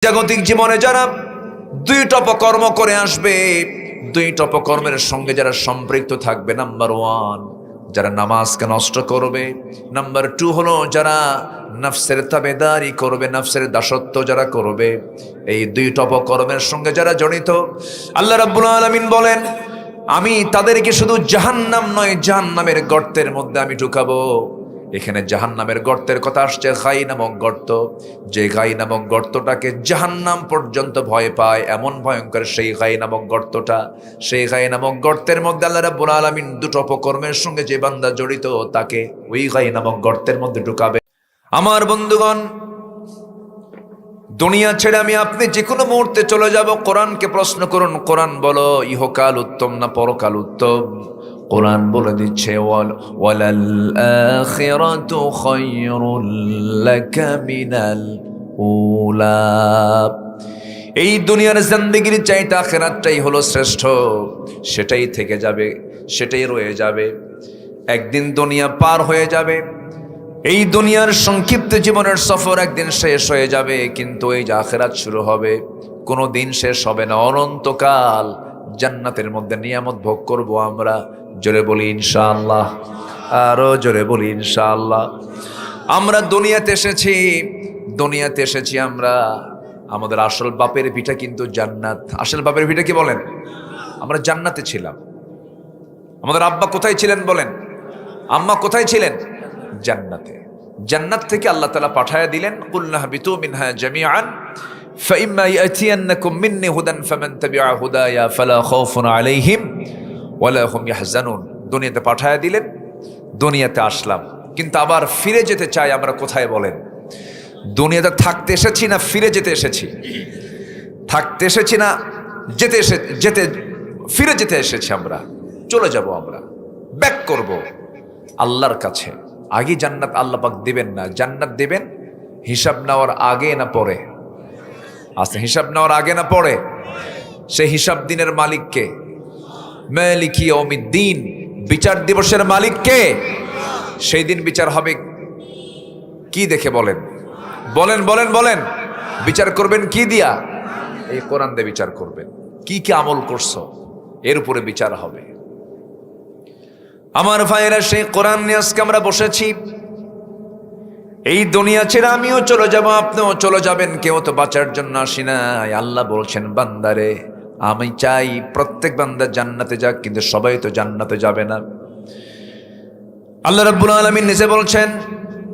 জাগতিক জীবনে যারা দুইটা অপকর্ম করে আসবে, দুইটা অপকর্মের সঙ্গে যারা সম্পৃক্ত থাকবে, নাম্বার 1 যারা নামাজকে নষ্ট করবে, নাম্বার 2 হলো যারা নফসের তাবেদারি করবে, নফসের দাসত্ব যারা করবে। এই দুইটা অপকর্মের সঙ্গে যারা জড়িত, আল্লাহ রাব্বুল আলামিন বলেন আমি তাদেরকে শুধু জাহান্নাম নয়, জাহান্নামের গর্তের মধ্যে আমি ঢুকাবো। এখানে জাহান্নামের গর্তের কথা আসছে, গাই নামক গর্ত। যে গাই নামক গর্তটাকে জাহান্নাম পর্যন্ত ভয় পায়, এমন ভয়ঙ্কর সেই গাই নামক গর্তটা। সেই গাই নামক গর্তের মধ্যে আল্লাহ রাব্বুল আলামিন দুটো অপকর্মের সঙ্গে যে বান্দা জড়িত তাকে ওই গাই নামক গর্তের মধ্যে ঢুকাবে। আমার বন্ধুগণ, দুনিয়া ছেড়ে আমি আপনি যে কোনো মুহূর্তে চলে যাব। কোরআনকে প্রশ্ন করুন, কোরআন বলো ইহকাল উত্তম না পরকাল উত্তম? কোরআন বলে দিচ্ছে ওয়ালাল আখিরাতু খায়রুল লাকা মিনাল উলা। এই দুনিয়ার জিন্দেগির চাইতে আখিরাতটাই হলো শ্রেষ্ঠ। সেটাই থেকে যাবে, সেটাই রয়ে যাবে। একদিন দুনিয়া পার হয়ে যাবে, এই দুনিয়ার সংক্ষিপ্ত জীবনের সফর একদিন শেষ হয়ে যাবে, কিন্তু এই যে আখিরাত শুরু হবে কোনো দিন শেষ হবে না। অনন্তকাল জান্নাতের মধ্যে নিয়ামত ভোগ করব আমরা। জোরে বলি ইনশাআল্লাহ, আরো জোরে বলি ইনশাআল্লাহ। আমরা দুনিয়াতে এসেছি আমরা, আমাদের আসল বাপের ভিটা কিন্তু জান্নাত। আসল বাপের ভিটা কি বলেন? আমরা জান্নাতে ছিলাম। আমাদের আব্বা কোথায় ছিলেন বলেন? আম্মা কোথায় ছিলেন? জান্নাতে। জান্নাত থেকে আল্লাহ তাআলা পাঠায়া দিলেন, কুলনা হাবিতু মিনহা জামিআন ফাইম্মা ইয়াতিয়ান্নাকুম মিন্নি হুদান ফামান তাবিআ হুদায়া ফালা খাউফুন আলাইহিম ওয়ালা হুম ইয়াহজানুন। দুনিয়াতে পাঠায়া দিলেন, দুনিয়াতে আসলাম, কিন্তু আবার ফিরে যেতে চাই আমরা কোথায় বলেন? দুনিয়াতে থাকতে এসেছি না ফিরে যেতে এসেছি? থাকতে এসেছি না ফিরে যেতে এসেছি? আমরা চলে যাব, আমরা ব্যাক করব আল্লাহর কাছে। আগে জান্নাত আল্লাহ পাক দিবেন না, জান্নাত দিবেন হিসাব নেওয়ার আগে না পরে? আচ্ছা, হিসাব নেওয়ার আগে না পরে? সেই হিসাব দিনের মালিক কে? মালিকি ইয়াউমিদ্দিন, বিচার দিবসের মালিক কে? সেই দিন বিচার হবে কি দেখে বলেন? বলেন বলেন বলেন। বিচার করবেন কি দিয়া? এই কোরআন দিয়ে বিচার করবেন। কি কি আমল করছো এর উপরে বিচার হবে। আমার ভাইয়েরা, সেই কোরআন নিয়ে আজকে আমরা বসেছি। এই দুনিয়া ছেড়ে আমিও চলে যাব, আপনিও চলে যাবেন, কেউ তো বাঁচার জন্য আসি নাই। আল্লাহ বলছেন, বান্দারে আমি চাই প্রত্যেক বান্দা জান্নাতে যাক, কিন্তু সবাই তো জান্নাতে যাবে না। আল্লাহ রাব্বুল আলামিন নিজে বলছেন,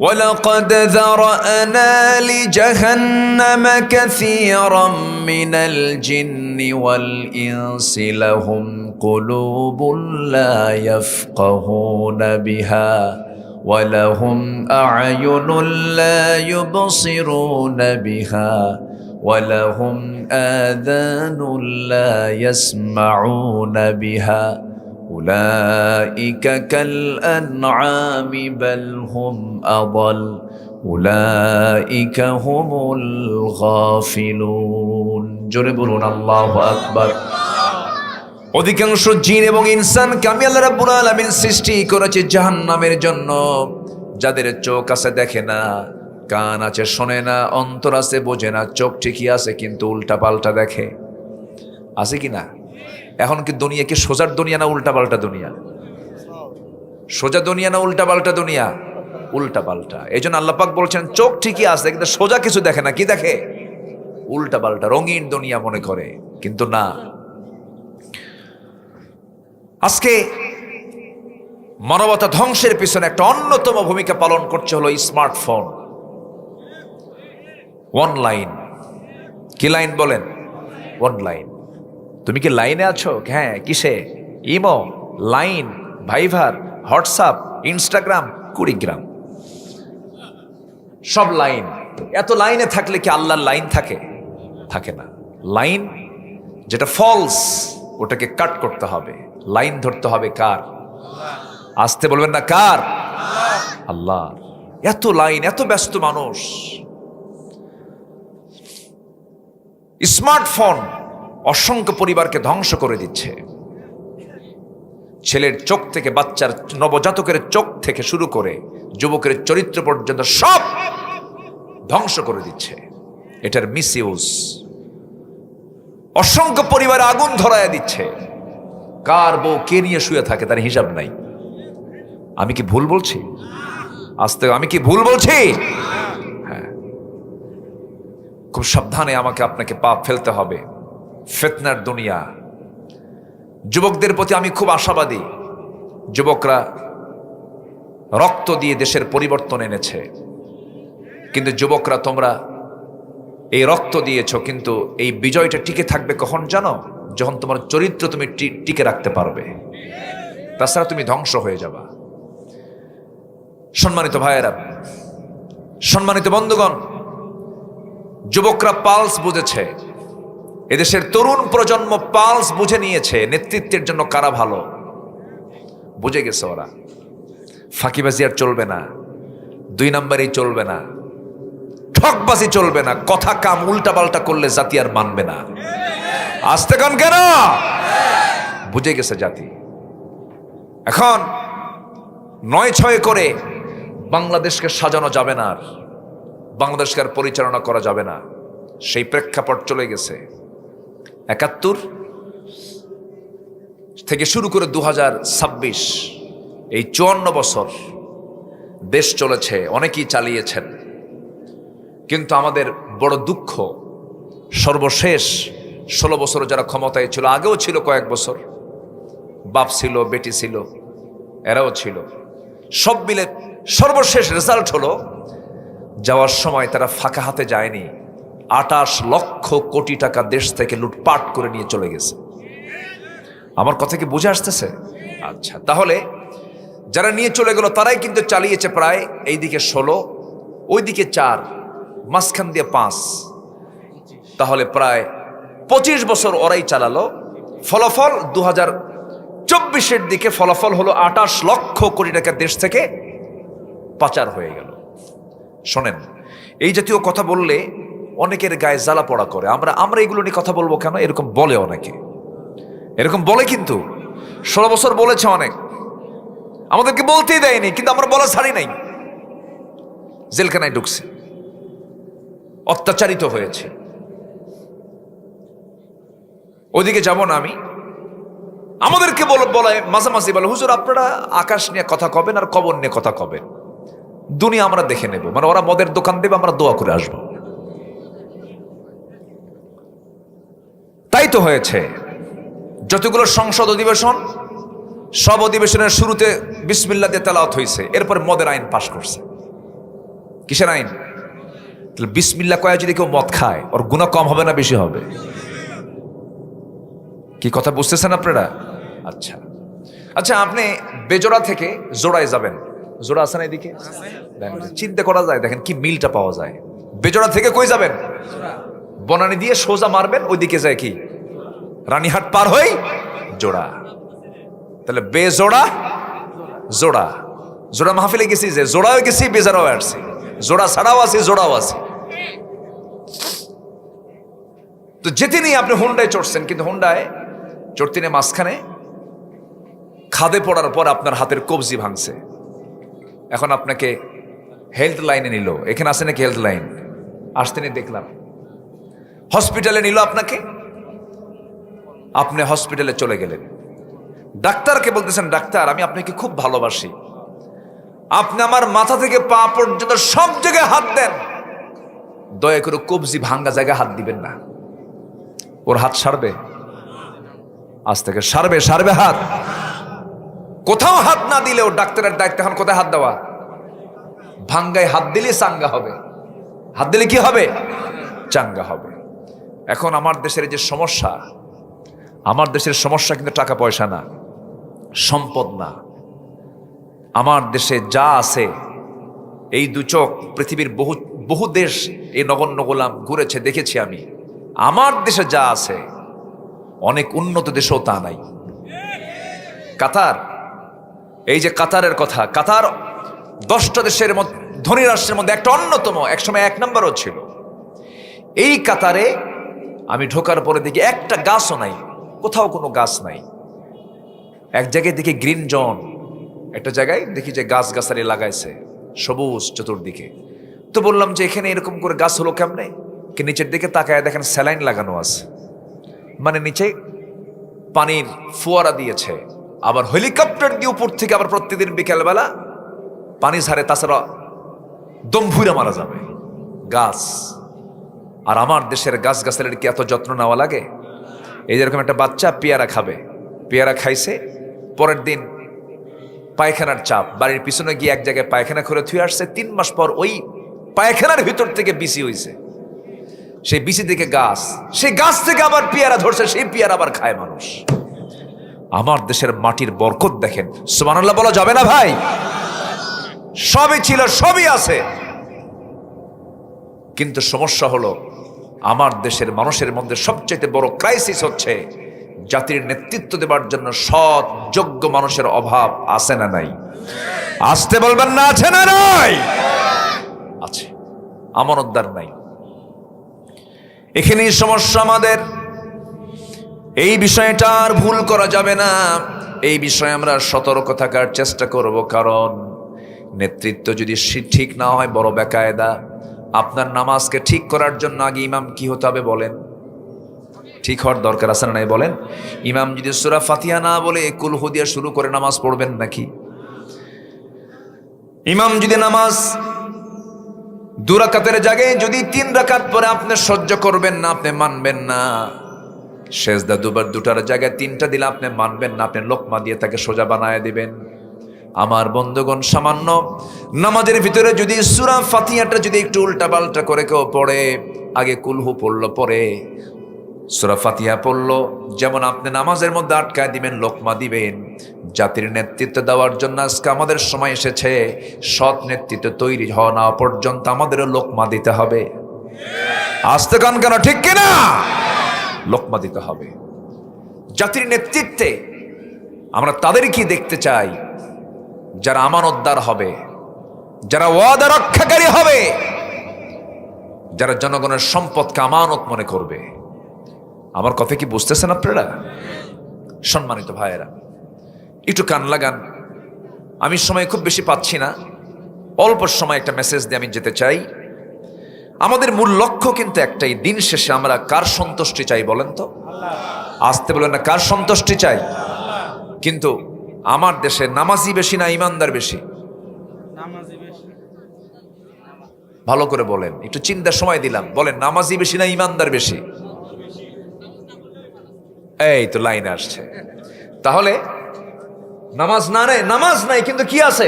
ওয়ালাকাদ যারানা লিজাহান্নামা কাসীরাম মিনাল জিন্নি ওয়াল ইনসি লাহুম কুলুবুন লা ইয়াফকাহুনা বিহা ওয়া লাহুম আ'য়ুনুন লা ইউবসিরুনা বিহা ওয়া লাহুম আযানুন লা ইয়াসমাউনা বিহা উলাইকা কাল আনআমি বাল হুম আদাল উলাইকা হুমুল গাফিলুন। জোরে বলুন আল্লাহু আকবার। অধিকাংশ জিন এবং ইনসানকে আমি আল্লাহ রাব্বুল আলামিন সৃষ্টি করেছি জাহান্নামের জন্য। যাদের চোখ আছে দেখে না, কান আছে শোনে না, অন্তর আছে বোঝে না, চোখ ঠিকই আছে কিন্তু উল্টা পাল্টা দেখে। আছে কি না? এখন কি দুনিয়া কি সোজার দুনিয়া না উল্টা পাল্টা দুনিয়া? সোজা দুনিয়া না উল্টা পাল্টা দুনিয়া? উল্টা পাল্টা। এই জন্য আল্লাহ পাক বলছেন চোখ ঠিকই আছে কিন্তু সোজা কিছু দেখে না। কি দেখে? উল্টা পাল্টা, রঙিন দুনিয়া মনে করে, কিন্তু না। আজকে মানবতা ধ্বংসের পিছনে একটা অন্যতম ভূমিকা পালন করছে হলো স্মার্টফোন, অনলাইন। কি লাইন বলেন? অনলাইন। তুমি কি লাইনে আছো? হ্যাঁ। কিসে? Imo, Line, Viber, WhatsApp, Instagram, Kurigram, সব লাইন। এত লাইনে থাকলে কি আল্লাহর লাইন থাকে? থাকে না। লাইন যেটা ফলস ওটাকে কাট করতে হবে। লাইন ধরতে হবে কার? আসতে বলবেন না, কার? আল্লাহ। এত লাইন, এত ব্যস্ত মানুষ। স্মার্টফোন অসংখ্য পরিবারকে ধ্বংস করে দিচ্ছে। ছেলের চোখ থেকে, বাচ্চার নবজাতকের চোখ থেকে শুরু করে যুবকের চরিত্র পর্যন্ত সব ধ্বংস করে দিচ্ছে। এটার মিসইউজ। অসংখ্য পরিবারে আগুন ধরায় দিচ্ছে, কার বউ কে নিয়ে শুয়ে থাকে তার হিসাব নাই। আমি কি ভুল বলছি? আমি কি ভুল বলছি? হ্যাঁ, খুব সাবধানে আমাকে আপনাকে পাপ ফেলতে হবে। ফিতনার দুনিয়া। যুবকদের প্রতি আমি খুব আশাবাদী। যুবকরা রক্ত দিয়ে দেশের পরিবর্তন এনেছে, কিন্তু যুবকরা তোমরা এই রক্ত দিয়েছ, কিন্তু এই বিজয়টা টিকে থাকবে কখন জানো? যখন তোমার চরিত্র তুমি টিকে রাখতে পারবে, তাছাড়া তুমি ধ্বংস হয়ে যাবা। সম্মানিত ভাইয়েরা, সম্মানিত বন্ধুগণ, যুবকরা পালস বুঝেছে, এদেশের তরুণ প্রজন্ম পালস বুঝে নিয়েছে নেতৃত্বের জন্য কারা ভালো। বুঝে গেছে ওরা। ফাঁকিবাজি আর চলবে না, 2 নম্বরই চলবে না, ঠকবাজি চলবে না, কথা কাম উল্টাপাল্টা করলে জাতি আর মানবে না। আসতে কান কেন? বুঝে গেছে জাতি। এখন 9-6 করে বাংলাদেশকে সাজানো যাবে না, আর বাংলাদেশকে আর পরিচালনা করা যাবে না। সেই প্রেক্ষাপট চলে গেছে। 71 থেকে শুরু করে 2026, এই 54 বছর দেশ চলেছে, অনেকেই চালিয়েছেন, কিন্তু আমাদের বড় দুঃখ, সর্বশেষ 16 বছর যারা ক্ষমতায় ছিল, আগেও ছিল কয়েক বছর, বাপ ছিল, বেটি ছিল, এরাও ছিল, সব মিলে সর্বশেষ রেজাল্ট হলো যাওয়ার সময় তারা ফাঁকা হাতে যায়নি। 28 লক্ষ কোটি টাকা দেশ থেকে লুটপাট করে নিয়ে চলে গেছে। আমার কথা কি বুঝে আসতেছে? আচ্ছা, তাহলে যারা নিয়ে চলে গেল তারাই কিন্তু চালিয়েছে প্রায় এইদিকে 16, ওইদিকে 4, মাঝখান দিয়ে 5, তাহলে প্রায় 25 বছর ওরাই চালালো। ফলাফল 2024-এর দিকে ফলাফল হলো 28 লক্ষ কোটি টাকা দেশ থেকে পাচার হয়ে গেল। শোনেন, এই জাতীয় কথা বললে অনেকের গায়ে জ্বালা পড়া করে। আমরা এগুলো নিয়ে কথা বলবো কেন? এরকম বলে অনেকে, এরকম বলে, কিন্তু 16 বছর বলেছে অনেক, আমাদেরকে বলতেই দেয়নি, কিন্তু আমরা বলা ছাড়ি নাই। জেলখানায় ঢুকছে, অত্যাচারিত হয়েছে। ওইদিকে যাব না আমি। আমাদেরকে বলে মাঝামাঝি বলে, হুজুর আপনারা আকাশ নিয়ে কথা কবেন আর কবর নিয়ে কথা কবেন, দুনিয়া আমরা দেখে নেব। মানে ওরা মদের দোকান দেবে, আমরা দোয়া করে আসবো। তাই তো হয়েছে। যতগুলো সংসদ অধিবেশন, সব অধিবেশনের শুরুতে বিসমিল্লাহ দিয়ে তেলাওয়াত হয়েছে, এরপর মদের আইন পাশ করছে। কিসের আইন? বিসমিল্লাহ কয়ে যদি কেউ মদ খায়, ওর গুনাহ কম হবে না বেশি হবে? কি কথা বুঝতেছেন আপনারা? আচ্ছা আচ্ছা, আপনি বেজোড়া থেকে জোড়ায় যাবেন। জোড়া আছে না এদিকে? চিন্তা করা যায়, দেখেন কি মিলটা পাওয়া যায়। বেজোড়া থেকে কই যাবেন? বনানী দিয়ে সোজা মারবেন, ওইদিকে যায় কি রানীহাট পার হই জোড়া। তাহলে বেজোড়া জোড়া, জোড়া মাহফিলে গেছি, যে জোড়াও গেছি, বেজারাও আসছি, জোড়া ছাড়াও আছি, জোড়াও আছে। তো যেতে নিয়ে আপনি হুন্ডায় চড়ছেন, কিন্তু হুন্ডায় চড়তে নিয়ে মাঝখানে খাদে পড়ার পর আপনার হাতের কবজি ভাঙছে। এখন আপনাকে হেলথ লাইনে নিল। এখানে আসে নাকি হেলথ লাইন? আসতে নিয়ে দেখলাম। হসপিটালে নিল আপনাকে, আপনি হসপিটালে চলে গেলেন। ডাক্তারকে বলতেছেন, ডাক্তার আমি আপনাকে খুব ভালোবাসি, আপনি আমার মাথা থেকে পা পর্যন্ত সব জায়গায় হাত দেন, দয়া করে কবজি ভাঙ্গা জায়গায় হাত দিবেন না। ওর হাত সারবে? আজ থেকে সারবে হাত। কোথাও হাত না দিলেও ডাক্তারের দায়িত্ব এখন কোথায় হাত দেওয়া? ভাঙ্গায় হাত দিলে চাঙ্গা হবে। হাত দিলে কি হবে? চাঙ্গা হবে। এখন আমার দেশের যে সমস্যা, আমার দেশের সমস্যা কিন্তু টাকা পয়সা না, সম্পদ না। আমার দেশে যা আছে, এই 2 চোখ পৃথিবীর বহু দেশ, এই নগণ্য গোলাম ঘুরেছে, দেখেছি আমি। আমার দেশে যা আছে, অনেক উন্নত দেশেও তা নাই। কাতার, এই যে কাতারের কথা, কাতার 10টা দেশের মধ্যে, ধনী রাষ্ট্রের মধ্যে একটা অন্যতম, একসময় 1 নম্বরও ছিল। এই কাতারে আমি ঢোকার পরে দেখি একটা গাছও নাই, কোথাও কোনো গাছ নাই। এক জায়গায় দেখি গ্রিন জোন, একটা জায়গায় দেখি যে গাছ গাছালি লাগাইছে, সবুজ চতুর্দিকে। তো বললাম যে এখানে এরকম করে গাছ হলো কেমনে? কি নিচের দিকে তাকায় দেখেন স্যালাইন লাগানো আছে, মানে নিচে পানির ফোয়ারা দিয়েছে, আবার হেলিকপ্টার দিয়ে উপর থেকে আবার প্রতিদিন বিকেলবেলা পানি ঝাড়ে, তাছাড়া দম ভুইরা মারা যাবে গাছ। আর আমার দেশের গাছ গাছালির কি এত যত্ন নেওয়া লাগে? এই যেরকম একটা বাচ্চা পেয়ারা খাবে, পেয়ারা খাইছে, পরের দিন পায়খানার চাপ, বাড়ির পিছনে গিয়ে এক জায়গায় পায়খানা করে থুয়ে আসছে, 3 মাস পর ওই পায়খানার ভিতর থেকে বিসি হয়েছে, সেই বিসি থেকে গাছ, সেই গাছ থেকে আবার পেয়ারা ধরছে, সেই পেয়ারা আবার খায় মানুষ। আমার দেশের মাটির বরকত দেখেন, সুবহানাল্লাহ বলা যাবে না ভাই? সবই ছিল, সবই আছে, কিন্তু সমস্যা হলো আমার দেশের মানুষের মধ্যে সবচেয়ে বড় ক্রাইসিস হচ্ছে জাতির নেতৃত্ব দেবার জন্য সৎ যোগ্য মানুষের অভাব আছে না নাই? আসতে বলবেন না, আছে না নাই? আছে, আমানতদার নাই। এখানেই সমস্যা আমাদের। এই বিষয়টা আর ভুল করা যাবে না, এই বিষয়ে আমরা সতর্ক থাকার চেষ্টা করব, কারণ নেতৃত্ব যদি ঠিক না হয় বড় বেকায়দা। আপনার নামাজকে ঠিক করার জন্য আগে ইমাম কি হতে হবে বলেন? ঠিক হওয়ার দরকার আছে না নাই বলেন? ইমাম যদি সূরা ফাতিহা না বলে কুল হু দিয়ে শুরু করে নামাজ পড়বেন নাকি? ইমাম যদি নামাজ 2 রাকাতের জায়গায় যদি 3 রাকাত পরে আপনি সহ্য করবেন না, আপনি মানবেন না, সেজদা দুবার 2টার জায়গায় 3টা দিলে আপনি মানবেন না, আপনি লোকমা দিয়ে তাকে সোজা বানায় দিবেন। আমার বন্ধুগণ, সামান্য নামাজের ভিতরে যদি সূরা ফাতিহাটা যদি একটু উল্টা পাল্টা করে কেউ পড়ে, আগে কুলহু পড়লো, পরে সূরা ফাতিহা পড়লো, যেমন আপনি নামাজের মধ্যে আটকায় দিবেন, লোকমা দিবেন। জাতির নেতৃত্ব দেওয়ার জন্য আজকে আমাদের সময় এসেছে, সৎ নেতৃত্ব তৈরি হওয়া না পর্যন্ত আমাদেরও লোকমা দিতে হবে। আসতে কান কেন, ঠিক কিনা? লোকমা দিতে হবে। জাতির নেতৃত্বে আমরা তাদেরকে দেখতে চাই যারা আমানতদার হবে, যারা ওয়াদা রক্ষাকারী হবে, যারা জনগণের সম্পদকে আমানত মনে করবে। আমার কথা কি বুঝতেছেন আপনারা? সম্মানিত ভাইয়েরা, একটু কান লাগান। আমি সময় খুব বেশি পাচ্ছি না, অল্প সময় একটা মেসেজ দিয়ে আমি যেতে চাই। আমাদের মূল লক্ষ্য কিন্তু একটাই, দিন শেষে আমরা কার সন্তুষ্টি চাই বলেন তো? আসতে বলেন না, কার সন্তুষ্টি চাই? কিন্তু আমার দেশে নামাজি বেশি না ইমানদার বেশি? ভালো করে বলেন, একটু চিন্তার সময় দিলাম, বলেন নামাজি বেশি না ইমানদার বেশি? এই তো লাইন আসছে। তাহলে নামাজ না নেই, নামাজ নাই কিন্তু কি আছে?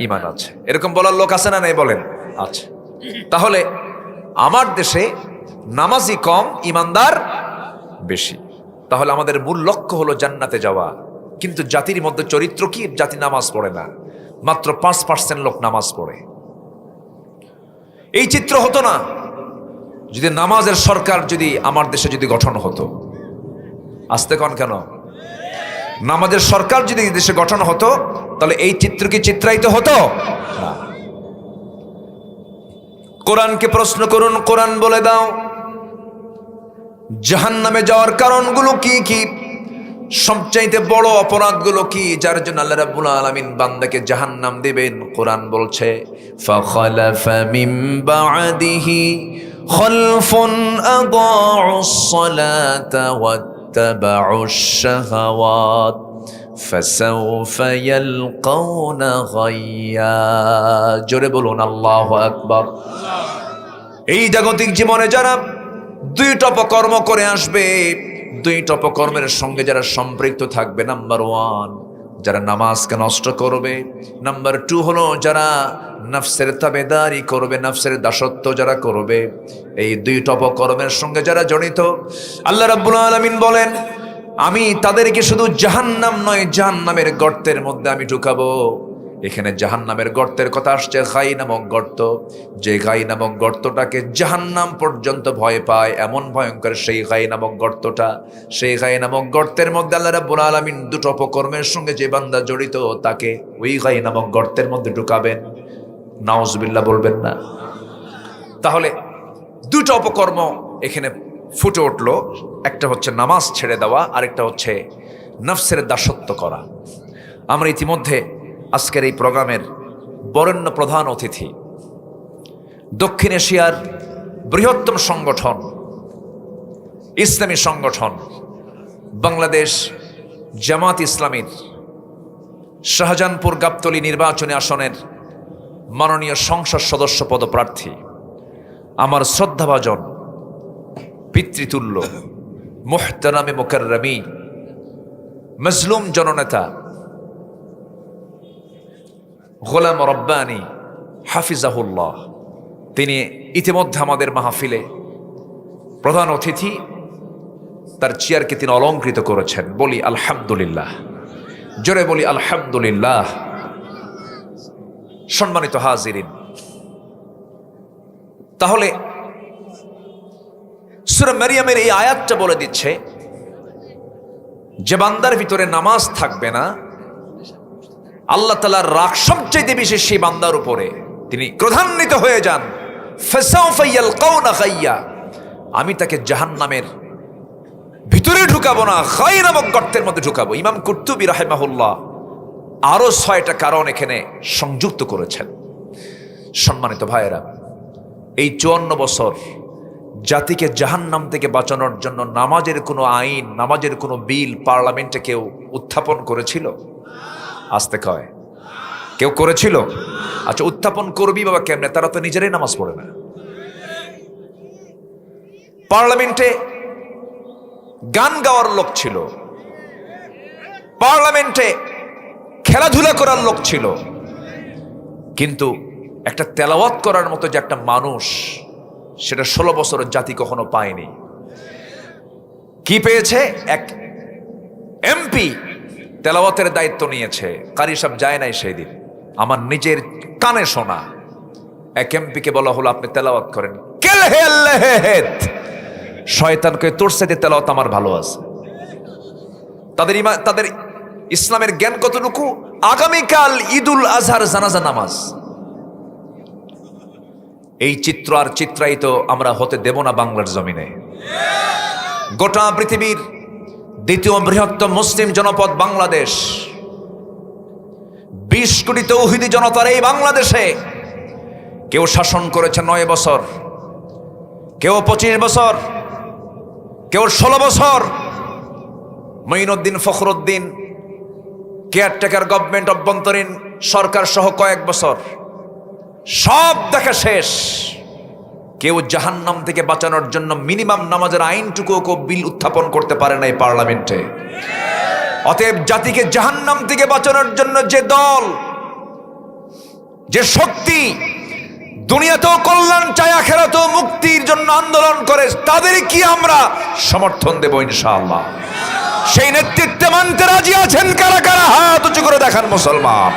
ইমান আছে। এরকম বলার লোক আছে না নাই বলেন? আছে। তাহলে আমার দেশে নামাজি কম, ইমানদার বেশি। তাহলে আমাদের মূল লক্ষ্য হলো জান্নাতে যাওয়া। কিন্তু জাতির মধ্যে চরিত্র কি? জাতি নামাজ পড়ে না, মাত্র 5% লোক নামাজ পড়ে। এই চিত্র হতো না যদি নামাজের সরকার যদি আমার দেশে যদি গঠন হতো। আসতে কন কেন? নামাজের সরকার যদি দেশে গঠন হতো তাহলে এই চিত্র কি চিত্রায়িত হতো না। কোরআনকে প্রশ্ন করুন, কোরআন বলে দাও জাহান্নামে যাওয়ার কারণগুলো কি কি, সবচাইতে বড় অপরাধগুলো কি, যার জন্য আল্লাহ রাব্বুল আলামিন বান্দাকে জাহান্নাম দিবেন। কোরআন বলছে ফাখালাফা মিন বা'দিহি খালফুন আদাউস সালাতা ওয়াত্তাবাউশ শাহাওয়াত ফাসাউফা ইয়ালকাউনা গায়্যা। জোরে বলুন আল্লাহু আকবার। এই জাগতিক জীবনে যারা 2টা অপকর্ম করে আসবে, 2টা অপকর্মের সঙ্গে যারা সম্পৃক্ত থাকবে, নাম্বার 1 যারা নামাজকে নষ্ট করবে, নাম্বার 2 হলো যারা নফসের তাবেদারি করবে, নফসের দাসত্ব যারা করবে। এই 2টা অপকর্মের সঙ্গে যারা জড়িত, আল্লাহ রাব্বুল আলামিন বলেন আমি তাদেরকে শুধু জাহান্নাম নয়, জাহান্নামের গর্তের মধ্যে আমি ঢুকাবো। এখানে জাহান্নামের গর্তের কথা আসছে, গাই নামক গর্ত। যে গাই নামক গর্তটাকে জাহান্নাম পর্যন্ত ভয় পায়, এমন ভয়ঙ্কর সেই গাই নামক গর্তটা। সেই গাই নামক গর্তের মধ্যে আল্লাহ রাব্বুল আলামিন 2টা অপকর্মের সঙ্গে যে বান্দা জড়িত তাকে ওই গাই নামক গর্তের মধ্যে ঢুকাবেন। নাউজুবিল্লাহ বলবেন না? তাহলে 2টা অপকর্ম এখানে ফুটে উঠলো। একটা হচ্ছে নামাজ ছেড়ে দেওয়া, আরেকটা হচ্ছে নফসের দাসত্ব করা। আমরা ইতিমধ্যে আজকের এই প্রোগ্রামের বরেণ্য প্রধান অতিথি, দক্ষিণ এশিয়ার বৃহত্তম সংগঠন, ইসলামী সংগঠন বাংলাদেশ জামাত ইসলামীর শাহজাহানপুর গাবতলী নির্বাচনী আসনের মাননীয় সংসদ সদস্য পদপ্রার্থী, আমার শ্রদ্ধাভাজন পিতৃতুল্য মুহতারামে মুকাররমী মজলুম জননেতা গোলাম রব্বানী হাফিজাহুল্লাহ, তিনি ইতিমধ্যে আমাদের মাহফিলে প্রধান অতিথি, তার চেয়ারকে তিনি অলঙ্কৃত করেছেন। বলি আলহামদুলিল্লাহ, জোরে বলি আলহামদুলিল্লাহ। সম্মানিত হাজিরিন, তাহলে সূরা মারইয়ামের এই আয়াতটা বলে দিচ্ছে যে বান্দার ভিতরে নামাজ থাকবে না, আল্লাহ তাআলার রাগ সবচেয়ে বেশি সেই বান্দার উপরে, তিনি ক্রোধান্বিত হয়ে যান। ফাসাউফা ইয়ালকাউনা গাইয়া, আমি তাকে জাহান্নামের ভিতরে ঢুকাবো না, গাই নামক গর্তের মধ্যে ঢুকাবো। ইমাম কুরতুবী রাহিমাহুল্লাহ আরো 6টা কারণ এখানে সংযুক্ত করেছেন। সম্মানিত ভাইয়েরা, এই 54 বছর জাতিকে জাহান্নাম থেকে বাঁচানোর জন্য নামাজের কোনো আইন, নামাজের কোনো বিল পার্লামেন্টে কেউ উত্থাপন করেছিল? আসতে কয় কেউ করেছিল? আচ্ছা, উত্থাপন করবি বাবা কেমনে? তারা তো নিজেরাই নামাজ পড়ে না। পার্লামেন্টে গান গাওয়ার লোক ছিল, পার্লামেন্টে খেলাধুলা করার লোক ছিল, কিন্তু একটা তেলাওয়াত করার মতো যে একটা মানুষ, সেটা 16 বছরের জাতি কখনো পায়নি। কি পেয়েছে? এক এমপি তেলাওয়াতের দায়িত্ব নিয়েছে, কারি সাহেব যায় নাই সেই দিন, আমার নিজের কানে শোনা। এক এমপিকে বলা হলো আপনি তেলাওয়াত করেন, শয়তানকে তোর সাথে তেলাওয়াত আমার ভালো আছে। তাদের ইসলামের জ্ঞান কতটুকু? আগামীকাল ঈদুল আজহার জানাজা নামাজ, এই চিত্র আর চিত্রায়িত আমরা হতে দেব না বাংলার জমিনে। গোটা পৃথিবীর দ্বিতীয় বৃহত্তম মুসলিম জনপদ বাংলাদেশ, 20 কোটি তৌহিদি জনতার এই বাংলাদেশে কেউ শাসন করেছে 9 বছর, কেউ 25 বছর, কেউ 16 বছর। মঈনুদ্দিন ফখরুদ্দিন কেয়ারটেকার গভর্নমেন্ট, অভ্যন্তরীণ সরকার সহ কয়েক বছর, সব দেখা শেষ। কেউ জাহান্নাম থেকে বাঁচানোর জন্য মিনিমাম নামাজের আইনটুকু বিল উত্থাপন করতে পারে নাই পার্লামেন্টে। অতএব জাতিকে জাহান্নাম থেকে বাঁচানোর জন্য যে দল, যে শক্তি দুনিয়াতেও কল্যাণ চায়, আখিরাতেও মুক্তির জন্য আন্দোলন করে, তাদের কি আমরা সমর্থন দেব ইনশাআল্লাহ। সেই নেতৃত্বে মানতে রাজি আছেন কারা কারা? হাত উঁচু করে দেখান মুসলমান।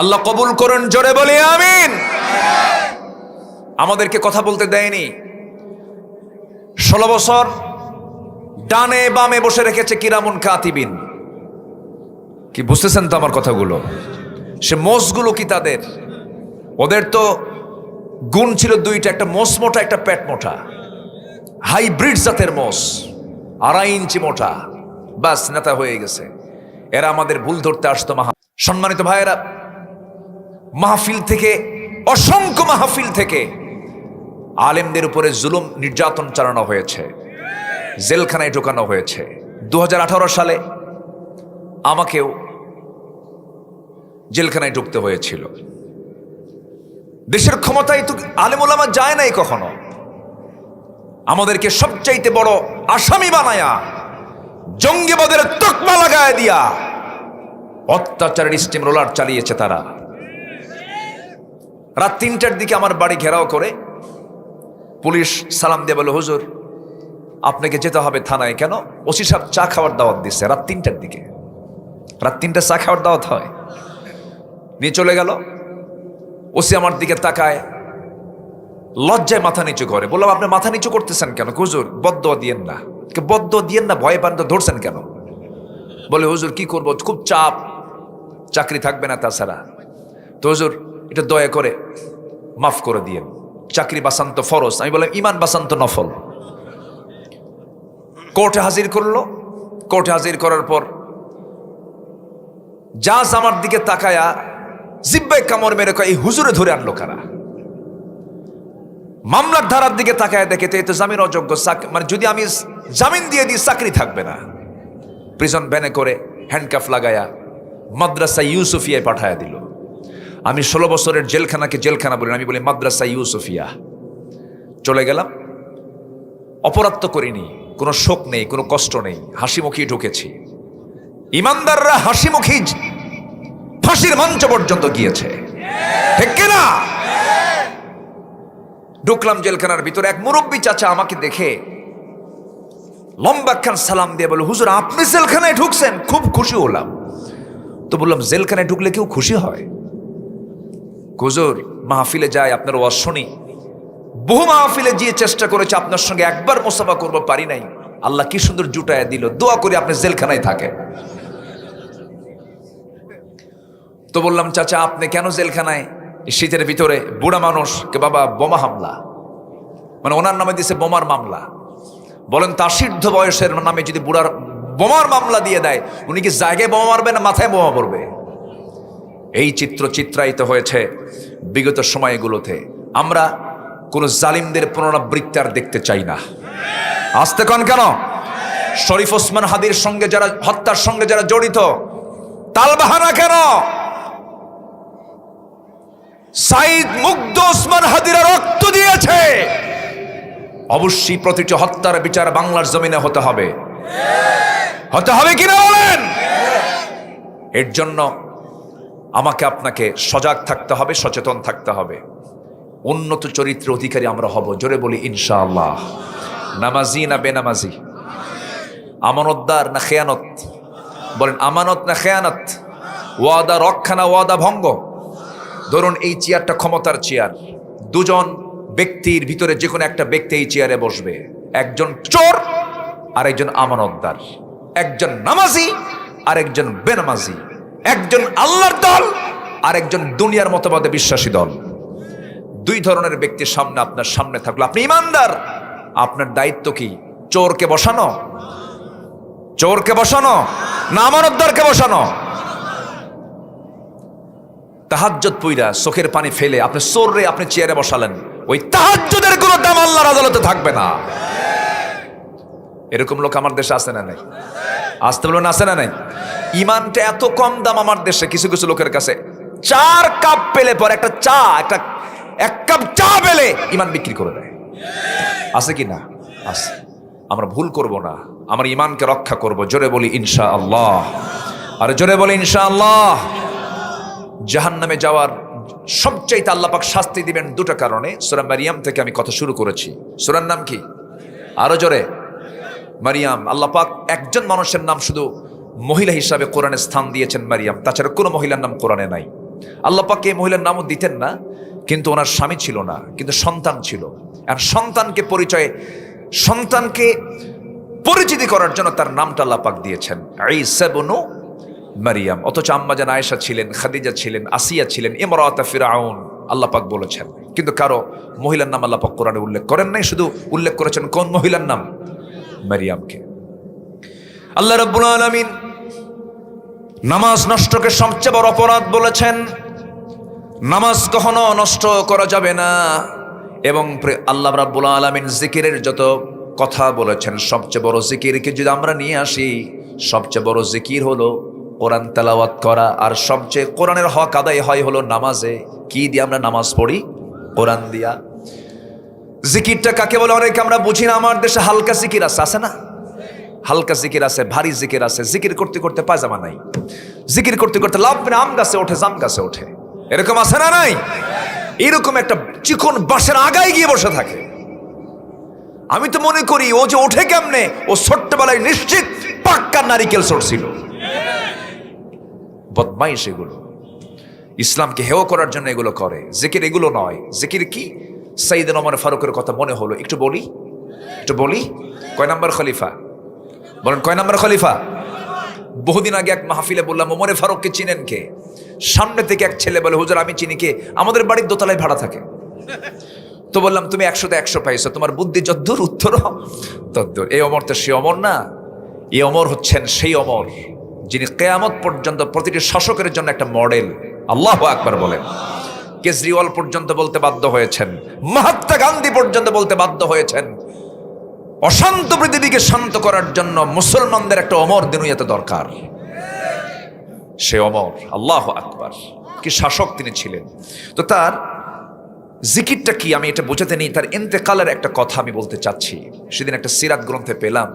আল্লাহ কবুল করুন, জোরে বলি আমিন। আমাদেরকে কথা বলতে দেয়নি। 16 বছর ডানে বামে বসে রেখেছে কিরামুন কাতিবিন। কি বুঝতেছেন তো আমার কথাগুলো? সে মোষগুলো কি তাদের? ওদের তো গুণ ছিল 2টা, একটা মোষ মোটা, একটা পেট মোটা, হাইব্রিড জাতের মোষ, 2.5 ইঞ্চি মোটা, বাস নেতা হয়ে গেছে। এরা আমাদের ভুল ধরতে আসতো। সম্মানিত ভাইয়েরা, মাহফিল থেকে, অসংখ্য মাহফিল থেকে আলেমদের উপরে জুলুম নির্যাতন চালানো হয়েছে, জেলখানায় ঢোকানো হয়েছে। 2018 সালে আমাকেও জেলখানায় ঢুকতে হয়েছিল। দেশের ক্ষমতায় তো আলেম ওলামা যায় নাই কখনো। আমাদেরকে সবচাইতে বড় আসামি বানায়া, জঙ্গিবাদের তকমা লাগায় দিয়া অত্যাচারের স্টিম রোলার চালিয়েছে তারা। রাত 3টার দিকে আমার বাড়ি ঘেরাও করে পুলিশ সালাম দিয়ে বলে, হুজুর আপনাকে যেতে হবে থানায়। কেন? ওসি সাহেব চা খাওয়ার দাওয়াত দিচ্ছে রাত 3টার দিকে। রাত 3টা চা খাওয়ার দাওয়াত হয়? নিয়ে চলে গেল। ওসি আমার দিকে তাকায়, লজ্জায় মাথা নিচু করে। বললাম আপনি মাথা নিচু করতেছেন কেন? হুজুর বদদোয়া দিয়েন না। বদদোয়া দিয়েন না, ভয় পান তো, ধরছেন কেন? বলে হুজুর কি করবো, খুব চাপ, চাকরি থাকবে না তাছাড়া। তো হুজুর এটা দয়া করে মাফ করে দিয়েন, চাকরি বাঁচান্ত ফরজ। আমি বললাম ইমান বাঁচান্ত নফল। কোর্টে হাজির করলো। কোর্টে হাজির করার পর জাজ আমার দিকে তাকায়া জিব্বায় কামড় মেরে কয় এই হুজুরে ধরে আনলো কারা? মামলার ধারার দিকে তাকায় দেখে তো এই তো জামিন অযোগ্য, মানে যদি আমি জামিন দিয়ে দিই চাকরি থাকবে না। প্রিজন ভ্যানে করে হ্যান্ডকাফ লাগায়া মাদ্রাসা ইউসুফিয়ায় পাঠায়া দিল। আমি 16 বছরের জেলখানাকে জেলখানা বলি, আমি বলি মাদ্রাসা ইউসুফিয়া। চলে গেলাম। অপরাধ তো করিনি, কোনো শোক নেই, কোনো কষ্ট নেই, হাসি মুখেই ঢুকেছি। ইমানদাররা হাসি মুখেই ফাঁসির মঞ্চ পর্যন্ত গিয়েছে, ঠিক কিনা? ঢুকলাম জেলখানার ভিতরে। এক মুরব্বী চাচা আমাকে দেখে লম্বা খান সালাম দিয়ে বলে, হুজুর আপনি জেলখানায় ঢুকছেন? খুব খুশি হলাম। তো বললাম জেলখানায় ঢুকলে কেউ খুশি হয়? হুজুর মাহফিলে যায়, আপনার ওয়াজ শুনি, বহু মাহফিলে গিয়ে চেষ্টা করেছে, আপনার সঙ্গে একবার মুসাফা করবো, পারি নাই। আল্লাহ কি সুন্দর জুটায় দিল, দোয়া করে আপনি জেলখানায় থাকেন। তো বললাম চাচা আপনি কেন জেলখানায়? শীতের ভিতরে বুড়া মানুষ কে বাবা, বোমা হামলা, মানে ওনার নামে দিছে বোমার মামলা। বলেন তা সিদ্ধ বয়সের নামে যদি বুড়ার বোমার মামলা দিয়ে দেয়, উনি কি জায়গায় বোমা মারবে না মাথায় বোমা পড়বে? এই চিত্র চিত্রায়িত হয়েছে বিগত সময়গুলোতে। আমরা কোন জালিমদের পুনরাবৃত্তি আর দেখতে চাই না। আসতে কন কেন? শরীফ ওসমান হাদির সঙ্গে যারা, হত্যার সঙ্গে যারা জড়িত, তালবাহানা কেন? সাইদ মুগ্ধ ওসমান হাদিরা রক্ত দিয়েছে। অবশ্যই প্রতিটি হত্যার বিচার বাংলার জমিনে হতে হবে, হতে হবে কিনা বলেন? এর জন্য আমাকে আপনাকে সজাগ থাকতে হবে, সচেতন থাকতে হবে। উন্নত চরিত্র অধিকারী আমরা হব, জোরে বলি ইনশাআল্লাহ। নামাজি না বেনামাজি? আমানতদার না খেয়ানত? বলেন আমানত না খেয়ানত? ওয়াদা রক্ষা না ওয়াদা ভঙ্গ? ধরুন এই চেয়ারটা ক্ষমতার চেয়ার, দুজন ব্যক্তির ভিতরে যে কোনো একটা ব্যক্তি এই চেয়ারে বসবে। একজন চোর আর একজন আমানতদার, একজন নামাজি আর একজন বেনামাজি, একজন আল্লাহর দল আর একজন দুনিয়ার মতবাদে বিশ্বাসী দল। দুই ধরনের ব্যক্তির সামনে আপনার সামনে থাকলো, আপনি ইমানদার, আপনার দায়িত্ব কি? চোরকে বসানো, চোরকে বসানো না আমানতদারকে বসানো? তাহাজ্জুদ পইরা চোখের পানি ফেলে আপনি চোররে আপনি চেয়ারে বসালেন, ওই তাহাজ্জুদের কোনো দাম আল্লাহর আদালতে থাকবে না। এরকম লোক আমার দেশে আছে না নাই? আসতে বলবেন আছে না নাই? ইমানটা এত কম দাম আমার দেশে, কিছু কিছু লোকের কাছে 4 কাপ পেলে পর একটা চা, এক কাপ চা পেলে ইমান বিক্রি করে দেয়। আছে কি না? আছে। আমরা ভুল করব না, আমার ইমানকে রক্ষা করব। জোরে বলি ইনশাআল্লাহ, আর জোরে বলি ইনশাআল্লাহ। জাহান্নামে যাওয়ার সবচাইতে আল্লাহ পাক শাস্তি দিবেন দুটো কারণে। সূরা মারিয়াম থেকে আমি কথা শুরু করেছি। সূরার নাম কি? আরো জোরে। মারিয়াম। আল্লাহ পাক একজন মানুষের নাম শুধু মহিলা হিসাবে কোরআনে স্থান দিয়েছেন, মারিয়াম। তাছাড়া কোনো মহিলার নাম কোরআনে নাই। আল্লাহ পাক এই মহিলার নামও দিতেন না, কিন্তু ওনার স্বামী ছিল না, কিন্তু সন্তান ছিল। আর সন্তানকে পরিচিতি করার জন্য তার নামটা আল্লাহ পাক দিয়েছেন ঈসা ইবনু মারিয়াম। অথচ আম্মা জান আয়েশা ছিলেন, খাদিজা ছিলেন, আসিয়া ছিলেন, ইমরাতা ফিরআউন আল্লাহ পাক বলেছেন। কিন্তু কারো মহিলার নাম আল্লাহ পাক কোরআনে উল্লেখ করেন নাই, শুধু উল্লেখ করেছেন কোন মহিলার নাম? মারিয়ামকে। আল্লাহ রাব্বুল আলামিন নামাজ নষ্টকে সবচেয়ে বড় অপরাধ বলেছেন। নামাজ কখনো নষ্ট করা যাবে না। এবং আল্লাহ রাব্বুল আলামিন জিকিরের যত কথা বলেছেন, সবচেয়ে বড় জিকিরকে যদি আমরা নিয়ে আসি, সবচেয়ে বড় জিকির হলো কোরআন তেলাওয়াত করা। আর সবচেয়ে কোরআনের হক আদায় হয় হলো নামাজে। কি দিয়ে আমরা নামাজ পড়ি? কোরআন দিয়া। জিকিরটা কাকে বলে অনেকে আমরা বুঝি না। আমার দেশে হালকা জিকির আছে না? হালকা জিকির আছে, ভারী জিকির আছে। জিকির করতে করতে পায়জামা নাই, জিকির করতে করতে লাভ না আম গাছে ওঠে, জাম গাছে ওঠে, এরকম আছে না নাই? এরকম একটা চিকন বাঁশের আগায় গিয়ে বসে থাকে। আমি তো মনে করি ও যে ওঠে কেমনে, ও ছোট্টবেলায় নিশ্চিত পাক্কা নারিকেল চড়ছিল। বদমাইশ এগুলো, ইসলামকে হেয় করার জন্য এগুলো করে। জিকির এগুলো নয়। জিকির কি? সাইয়েদনা ওমর ফারুকের কথা মনে হলো, একটু বলি। কয় নাম্বার খলিফা? বলেন কয় নাম্বার খলিফা? বহুদিন আগে এক মাহফিলে বললাম, ওমরে ফারুককে চিনেন কে? সামনে থেকে এক ছেলে বলে, হুজুর আমি চিনি। কে? আমাদের বাড়ির দোতলায় ভাড়া থাকে। তো বললাম, তুমি 100তে 100 পাইছো, তোমার বুদ্ধি যদ্দূর উত্তর তদ্দূর। এই অমর তো সে অমর না, এই অমর হচ্ছেন সেই অমর যিনি কিয়ামত পর্যন্ত প্রতিটি শাসকের জন্য একটা মডেল। আল্লাহু আকবার বলেন। কেজরিওয়াল পর্যন্ত বলতে বাধ্য হয়েছেন, মহাত্মা গান্ধী পর্যন্ত বলতে বাধ্য হয়েছেন, অশান্ত পৃথিবীকে শান্ত করার জন্য মুসলমানদের একটা অমর দুনিয়াতে দরকার। সে অমর, আল্লাহু আকবার, কি শাসক তিনি ছিলেন। তো তার জিকিরটা কি আমি এটা বোঝাতে নেই, তার ইন্তেকালের একটা কথা আমি বলতে চাচ্ছি। সেদিন একটা সিরাত গ্রন্থে পেলাম,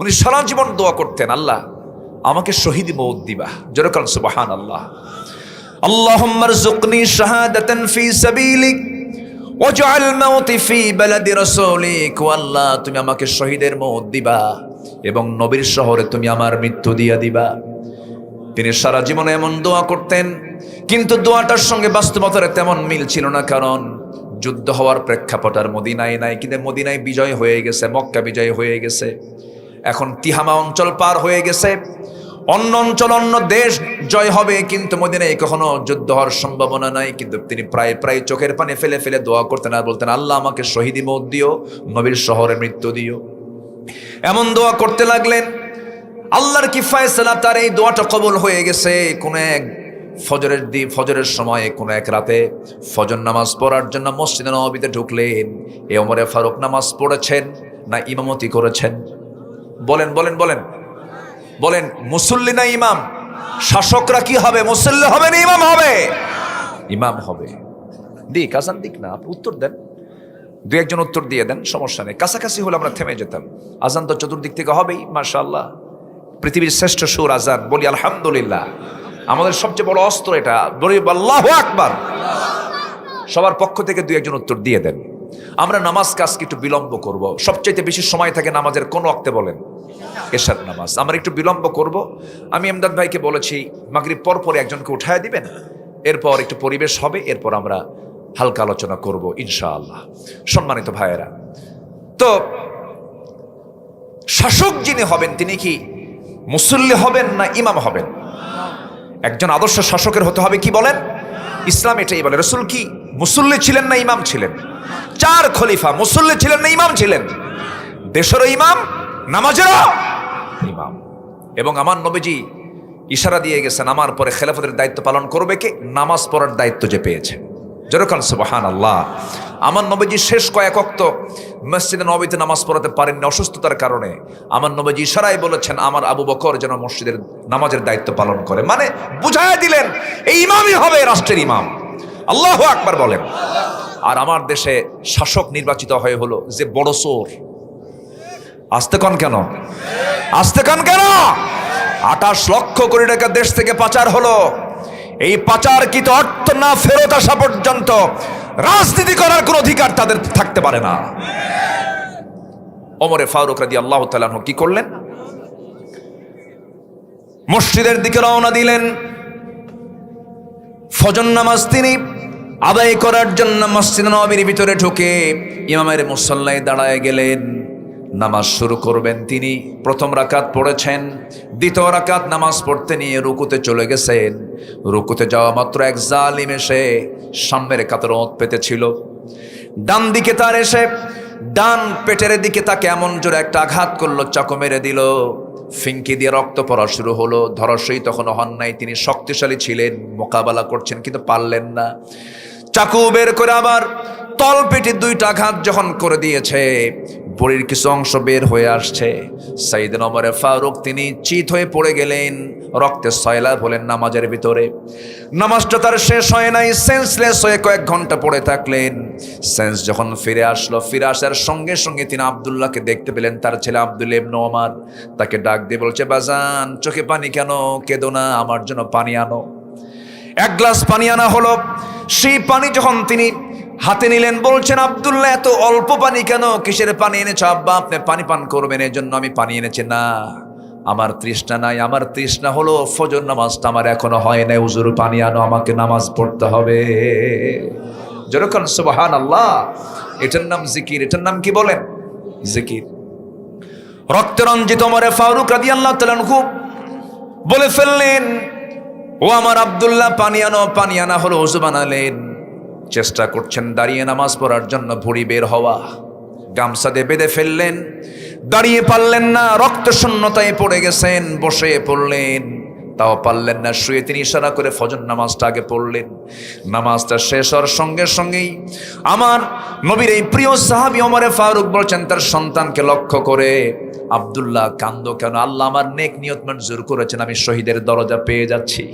উনি সারা জীবন দোয়া করতেন, আল্লাহ আমাকে শহীদ মওত দিবা। জোরে বলেন সুবহানাল্লাহ। আল্লাহুম্মা রযুকনি শাহাদাতান ফি সাবিলিক ওয়াজআল মাউতি ফি বালাদি রাসূলিক। আল্লাহ তুমি আমাকে শহীদের মওত দিবা এবং নবীর শহরে তুমি আমার মৃত্যু দিয়া দিবা। তিনি সারা জীবনে এমন দোয়া করতেন, কিন্তু দোয়াটার সঙ্গে বাস্তবতার তেমন মিল ছিল না, কারণ যুদ্ধ হওয়ার প্রেক্ষাপট আর মদিনায় নাই। কিন্তু মদিনায় বিজয় হয়ে গেছে, মক্কা বিজয় হয়ে গেছে, এখন তিহামা অঞ্চল পার হয়ে গেছে, অন্য অঞ্চল অন্য দেশ জয় হবে, কিন্তু মদিনায় কখনো যুদ্ধ হওয়ার সম্ভাবনা নাই। কিন্তু তিনি প্রায় চোখের পানি ফেলে ফেলে দোয়া করতেন আর বলতেন, আল্লাহ আমাকে শহীদি মওত দিও, নবীর শহরে মৃত্যু দিও। এমন দোয়া করতে লাগলেন, আল্লাহর কি ফয়সালা, তার এই দোয়াটা কবুল হয়ে গেছে। কোন এক ফজরের সময় কোন এক রাতে ফজর নামাজ পড়ার জন্য মসজিদে নববীতে ঢুকলেন। এ ওমরে ফারুক নামাজ পড়েছেন না ইমামতি করেছেন? বলেন বলেন বলেন বলেন, মুসল্লি না ইমাম? শাসকরা কি হবে, মুসল্লি হবে না ইমাম হবে? ইমাম হবে। দিক আসান দিক না, আপনি উত্তর দেন, দু একজন উত্তর দিয়ে দেন, সমস্যা নেই। কাছাকাছি হলে আমরা থেমে যেতাম। আজান তো চতুর্দিক থেকে হবেই, মাশাআল্লাহ। পৃথিবীর শ্রেষ্ঠ সুর আজান, বলি আলহামদুলিল্লাহ। আমাদের সবচেয়ে বড় অস্ত্র এটা, বলি আল্লাহু আকবার। সবার পক্ষ থেকে দু একজন উত্তর দিয়ে দেন। আমরা নামাজ কাজকে একটু বিলম্ব করব। সবচাইতে বেশি সময় থাকে নামাজের কোন ওয়াক্তে বলেন? এশার নামাজ। আমরা একটু বিলম্ব করব। আমি এমদাদ ভাইকে বলেছি মাগরিব পর পরে একজনকে উঠায় দিবেন, এরপর একটু পরিবেশ হবে, এরপর আমরা হালকা আলোচনা করব ইনশাআল্লাহ। সম্মানিত ভাইয়েরা, তো শাসক যিনি হবেন তিনি কি মুসল্লি হবেন না ইমাম হবেন? একজন আদর্শ শাসকের হতে হবে কি বলেন? ইসলাম এটাই বলে। রাসূল কি মুসল্লি ছিলেন না ইমাম ছিলেন? 4 খলিফা মুসল্লি ছিলেন না ইমাম ছিলেন? দেশেরও ইমাম, নামাজেরও ইমাম। এবং আমার নবীজি ইশারা দিয়ে গেছেন, আমার পরে খেলাফতের দায়িত্ব পালন করবে কে? নামাজ পড়ার দায়িত্ব যে পেয়েছে। যেরকম সুবহানাল্লাহ। আমার নবীজি শেষ কয়েক ওয়াক্ত মসজিদে নববীতে নামাজ পড়াতে পারেননি অসুস্থতার কারণে। আমার নবীজি ইশারায় বলেছেন আমার আবু বকর যেন মসজিদের নামাজের দায়িত্ব পালন করে, মানে বুঝায় দিলেন এই ইমামই হবে রাষ্ট্রের ইমাম। আল্লাহু আকবার বলেন। আর আমার দেশে শাসক নির্বাচিত হয়ে হলো যে বড় চোর। আসতে কন কেন? আসতে কন কেন? 28 লক্ষ কোটি টাকা দেশ থেকে পাচার হলো। এই পাচারকৃত অর্থ না ফেরত আসা পর্যন্ত রাজনীতি করার কোন অধিকার তাদের থাকতে পারে না। ওমরে ফারুক রাদিয়াল্লাহু তাআলা আনহু কি করলেন? মসজিদের দিকে রওনা দিলেন। ফজর নামাজ তিনি আদায় করার জন্য মসজিদ নববীর ভিতরে ঢুকে ইমামের মুসল্লায় দাঁড়ায় গেলেন। নামাজ শুরু করবেন তিনি। প্রথম রাকাত পড়েছেন, দ্বিতীয় রাকাত নামাজ পড়তে নিয়ে রুকুতে চলে গেছেন। রুকুতে যাওয়া মাত্র এক জালিম এসে সামনের কাতার ওঁত পেতেছিল। ডান দিকে তার এসে ডান পেটের দিকে তাকে এমন জোরে একটা আঘাত করলো, চাকু মেরে দিল। ফিঙ্কি দিয়ে রক্ত পড়া শুরু হলো। ধরাশয়ী তখনও হন নাই, তিনি শক্তিশালী ছিলেন, মোকাবেলা করছেন কিন্তু পারলেন না। চাকু বের করে আবার তল পেটে 2টা আঘাত যখন করে দিয়েছে, বড়ির কিছু অংশ বের হয়ে আসছে। সাইয়েদনা ওমর ফারুক তিনি চিত হয়ে পড়ে গেলেন, রক্তে সয়লাব হলেন নামাজের ভিতরে। নামাজটা তার শেষ হয় নাই, সেন্সলেস হয়ে কয়েক ঘন্টা পড়ে থাকলেন। সেন্স যখন ফিরে আসলো, ফিরে আসার সঙ্গে সঙ্গে তিনি আব্দুল্লাহকে দেখতে পেলেন, তার ছেলে আব্দুল্লাহ ইবনে ওমর। তাকে ডাক দিয়ে বলছে, বাজান চোখে পানি কেন? কেঁদো না, আমার জন্য পানি আনো। 1 গ্লাস পানি আনা হলো। সেই পানি যখন তিনি হাতে নিলেন, বলছেন, আব্দুল্লাহ এত অল্প পানি কেন? কিসের পানি এনেছো আব্বা? আপনি পানি পান করবেন এই জন্য আমি পানি এনেছি। না, আমার তৃষ্ণা নাই, আমার তৃষ্ণা হলো ফজর নামাজটা আমার এখনো হয় নাই, হুজুর পানি আনো, আমাকে নামাজ পড়তে হবে। যেরকম সুবহানাল্লাহ। এটার নাম জিকির। এটার নাম কি বলেন? জিকির। রক্তরঞ্জিত ওমর ফারুক রাদিয়াল্লাহু তাআলা আনহু বলে ফেললেন, ও আমার আব্দুল্লাহ পানি আনো। পানি আনা হলো, ওযু বানালেন। চেষ্টা করছেন দাঁড়িয়ে নামাজ পড়ার জন্য, ভুঁড়ি বের হওয়া, গামছা দিয়ে বেঁধে ফেললেন, দাঁড়িয়ে পারলেন না, রক্ত শূন্যতায় পড়ে গেছেন। বসে পড়লেন, তাও পারলেন না। শুয়ে তিনি ইশারা করে ফজর নামাজটা আগে পড়লেন। নামাজটা শেষ হওয়ার সঙ্গে সঙ্গেই আমার নবীর এই প্রিয় সাহাবী ওমরে ফারুক বলছেন তার সন্তানকে লক্ষ্য করে, আব্দুল্লাহ কান্দো কেন? আল্লাহ আমার নেক নিয়ত মঞ্জুর করেছেন, আমি শহীদের দরজা পেয়ে যাচ্ছি।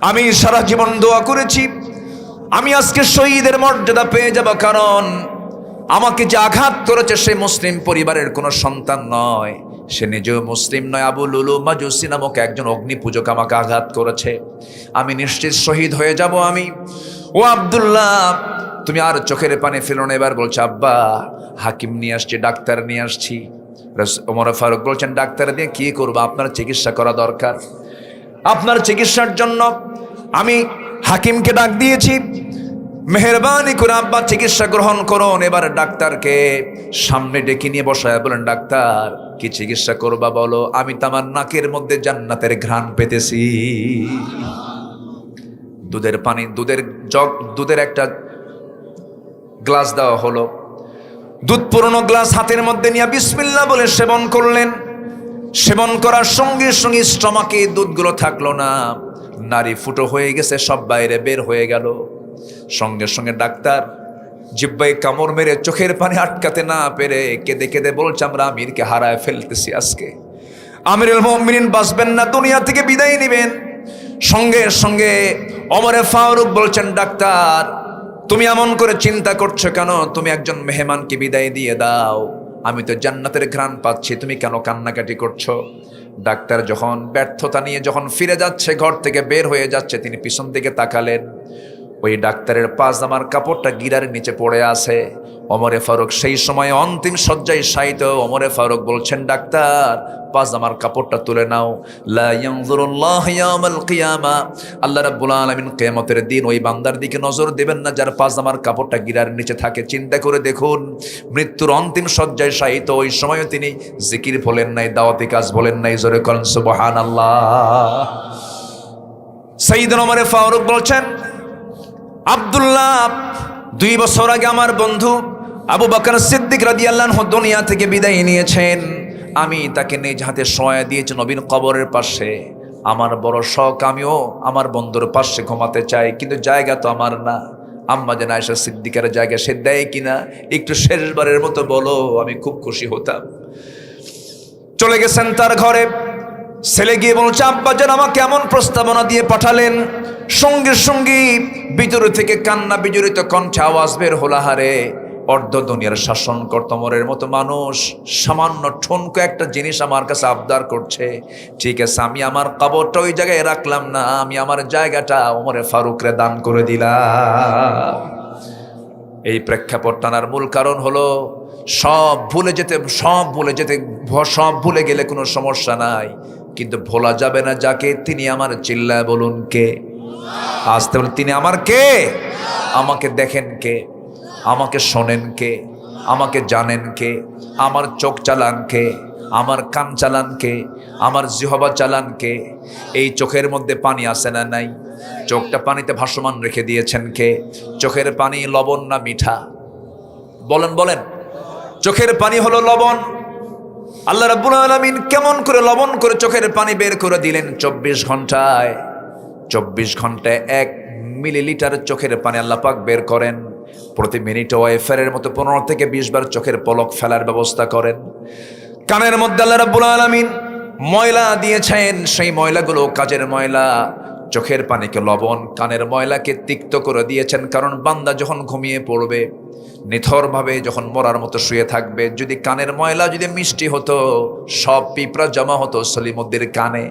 আমি সারা জীবন দোয়া করেছি আমি আজকে শহীদের মর্যাদা পেয়ে যাব, কারণ আমাকে যে আঘাত করেছে সে মুসলিম পরিবারের কোনো সন্তান নয়, সে নিজেও মুসলিম নয়। আবু লুলু মাজুসি নামক একজন অগ্নি পূজক আমাকে আঘাত করেছে, আমি নিশ্চিত শহীদ হয়ে যাব আমি। ও আব্দুল্লাহ, তুমি আর চোখের পানি ফেলো না। এবার বলছে, আব্বা হাকিম নিয়ে আসছি, ডাক্তার নিয়ে আসছি। ওমর ফারুক বলছেন, ডাক্তার দিয়ে কি করবো? আপনার চিকিৎসা করা দরকার, আপনার চিকিৎসার জন্য আমি হাকিমকে ডাক দিয়েছি, মেহেরবানি করে আব্বা চিকিৎসা গ্রহণ করুন। এবার ডাক্তারকে সামনে ডেকে নিয়ে বসায় বলেন, ডাক্তার কি চিকিৎসা করবা বলো? আমি তো আমার নাকের মধ্যে জান্নাতের ঘ্রাণ পেতেছি। দুধের পানি, দুধের একটা গ্লাস দেওয়া হলো। দুধ পুরনো গ্লাস হাতের মধ্যে নিয়ে বিসমিল্লাহ বলে সেবন করলেন। সেবন করার সঙ্গে সঙ্গে স্টমাকে দুধগুলো থাকলো না, নারী ফুটো হয়ে গেছে, সব বাইরে বের হয়ে গেল। সঙ্গে সঙ্গে ডাক্তার জিহ্বায় কামড় মেরে চোখের পানি আটকাতে না পেরে কেঁদে কেঁদে বলছে, আমরা আমিরকে হারায় ফেলতেছি আজকে। আমিরুল মুমিনিন বাঁচবেন না, দুনিয়া থেকে বিদায় নেবেন। সঙ্গে সঙ্গে ওমরে ফারুক বলছেন, ডাক্তার তুমি এমন করে চিন্তা করছো কেন? তুমি একজন মেহমানকে বিদায় দিয়ে দাও, আমি তো জান্নাতের ঘ্রাণ পাচ্ছি, তুমি কেন কান্নাকাটি করছো? ডাক্তার যখন ব্যর্থতা নিয়ে যখন ফিরে যাচ্ছে, ঘর থেকে বের হয়ে যাচ্ছে, তিনি পিছন দিকে তাকালেন, ওই ডাক্তারের পাজামার কাপড়টা গিরার নিচে পড়ে আছে। ওমরে ফারুক সেই সময় অন্তিম শয্যায় শায়িত। ওমরে ফারুক বলছেন, ডাক্তার পাজামার কাপড়টা তুলে নাও। লা ইয়ানজুরুল্লাহু ইয়াওমাল কিয়ামা, আল্লাহ রাব্বুল আলামিন কিয়ামতের দিন ওই বান্দার দিকে নজর দেবেন না যার পাজামার কাপড়টা গিরার নিচে থাকে। চিন্তা করে দেখুন, মৃত্যুর অন্তিম শয্যায় শায়িত, ওই সময়ও তিনি জিকির বলেন নাই, দাওয়াতি কাজ বলেন নাই। জোরে বলেন সুবহানাল্লাহ। সাইয়েদনা ওমরে ফারুক বলছেন, আব্দুল্লাহ 2 বছর আগে আমার বন্ধু আবু বকর সিদ্দিক রাদিয়াল্লাহু আনহু দুনিয়া থেকে বিদায় নিয়েছেন। আমি তাকে নিজ হাতে শোয়া দিয়েছি নবীর কবরের পাশে। আমার বড় শখ, আমিও আমার বন্ধুর পাশে ঘুমাতে চাই, কিন্তু জায়গা তো আমার না। আম্মা জান আয়েশা সিদ্দিকার জায়গা সে দেয় কিনা একটু শেষবারের মতো বলো, আমি খুব খুশি হতাম। চলে গেছেন তার ঘরে। ছেলে গিয়ে বলছে, আব্বা জান আমাকে এমন প্রস্তাবনা দিয়ে পাঠালেন। সঙ্গে সঙ্গে ভিতর থেকে কান্না বিজড়িত কণ্ঠে আওয়াজ বের হলো, হারে অর্ধ দুনিয়ার শাসনকর্তা ওমরের মতো মানুষ সামান্য ঠুনকো একটা জিনিস আমার কাছে আবদার করছে। ঠিক আছে, আমি আমার কবরটা ওই জায়গায় রাখলাম না, আমি আমার জায়গাটা ওমরে ফারুকরে দান করে দিলাম। এই প্রেক্ষাপট টানার মূল কারণ হলো সব ভুলে গেলে কোনো সমস্যা নাই, কিন্তু ভোলা যাবে না যাকে। তিনি আমার, চিল্লায় বলুন কে? আসতে বলুন, তিনি আমার কে? আমাকে দেখেন কে? আমাকে শোনেন কে? আমাকে জানেন কে? আমার চোখ চালান কে? আমার কান চালান কে? আমার জিহবা চালান কে? এই চোখের মধ্যে পানি আছে না নাই? চোখটা পানিতে ভাসমান রেখে দিয়েছেন কে? চোখের পানি লবণ না মিঠা? বলেন বলেন। চোখের পানি হলো লবণ। আল্লাহ রাব্বুল আলামিন কেমন করে লবণ করে চোখের পানি বের করে দিলেন? 24 ঘন্টায় 1 মিলিলিটার চোখের পানি আল্লাহ পাক বের করেন। প্রতি মিনিটে ওয়াইফারের মতো 15 থেকে 20 বার চোখের পলক ফেলার ব্যবস্থা করেন। কানের মধ্যে আল্লাহ রাব্বুল আলামিন ময়লা দিয়েছেন, সেই ময়লাগুলো কাজের ময়লা। চোখের পানিকে লবণ, কানের ময়লাকে তিক্ত করে দিয়েছেন, কারণ বান্দা যখন ঘুমিয়ে পড়বে, নিথরভাবে যখন মরার মতো শুয়ে থাকবে, যদি কানের ময়লা যদি মিষ্টি হতো, সব পিঁপড়া জমা হতো সলিমুদ্দির কানে।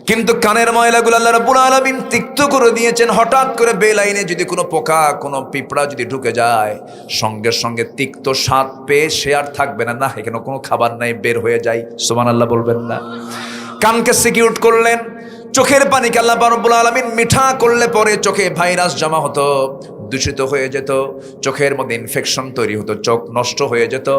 কিন্তু কানের ময়লাগুলো আল্লাহ রাব্বুল আলামিন তিক্ত করে দিয়েছেন। হঠাৎ করে বেলাইনে যদি কোনো পোকা, কোনো পিঁপড়া যদি ঢুকে যায়, সঙ্গে সঙ্গে তিক্ত স্বাদ পেয়ে সে আর থাকবে না, এখানে কোনো খাবার নাই, বের হয়ে যায়। সুবহানাল্লাহ বলবেন না? কানকে সিকিউর করলেন। চোখের পানিকে আল্লাহ রাব্বুল আলামিন মিঠা করলে পরে চোখে ভাইরাস জমা হতো, দূষিত হয়ে যেত, চোখের মধ্যে ইনফেকশন তৈরি হতো, চোখ নষ্ট হয়ে যেত।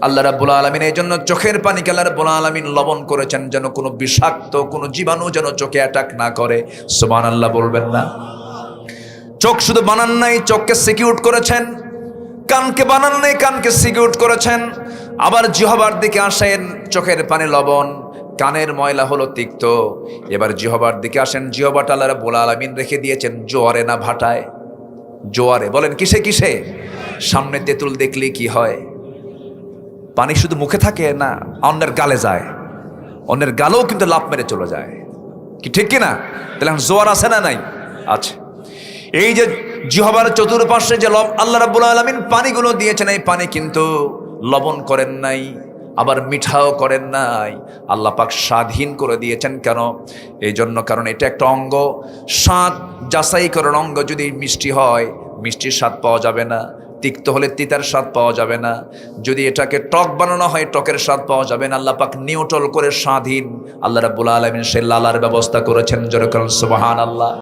আল্লাহ রাব্বুল আলামিন এই জন্য চোখের পানিকে আল্লাহ রাব্বুল আলামিন লবণ করেছেন, যেন কোনো বিষাক্ত কোনো জীবাণু যেন চোখে অ্যাটাক না করে। সুবহানাল্লাহ বলবেন না? চোখ শুধু বানান নাই, চোখকে সিকিউর করেছেন। কানকে বানান নাই, কানকে সিকিউর করেছেন। আবার জিহ্বার দিকে আসেন, চোখের পানি লবণ, কানের ময়লা হলো তিক্ত। এবার জিহ্বার দিকে আসেন, জিহ্বাটা আল্লাহ রাব্বুল আলামিন রেখে দিয়েছেন জোয়ারে না ভাটায়? জোয়ারে। বলেন কিসে কিসে? সামনে তেঁতুল দেখলে কি হয়? পানি শুধু মুখে থাকে না, অন্যের গালে যায়, অন্যের গালেও কিন্তু লাফ মেরে চলে যায়। কি ঠিক কিনা? তাহলে এখন জোয়ার আছে না নাই? আছে। এই যে জিহ্বার চতুর্পাশে যে আল্লাহ রাব্বুল আলামিন পানিগুলো দিয়েছেন, এই পানি কিন্তু লবণ করেন নাই, আবার মিঠাও করেন নাই, আল্লাহ পাক স্বাধীন করে দিয়েছেন। কেন? এই জন্য, কারণ এটা একটা অঙ্গ, স্বাদ যাচাই করার অঙ্গ। যদি মিষ্টি হয়, মিষ্টির স্বাদ পাওয়া যাবে না, তিক্ত হলে তিতার স্বাদ পাওয়া যাবে না, যদি এটাকে টক বানানো হয় টকের স্বাদ পাওয়া যাবে না। আল্লাহ পাক নিউট্রাল করে স্বাধীন আল্লাহ রাব্বুল আলামিন সেই লালার ব্যবস্থা করেছেন। জোরে করুন সুবহানাল্লাহ।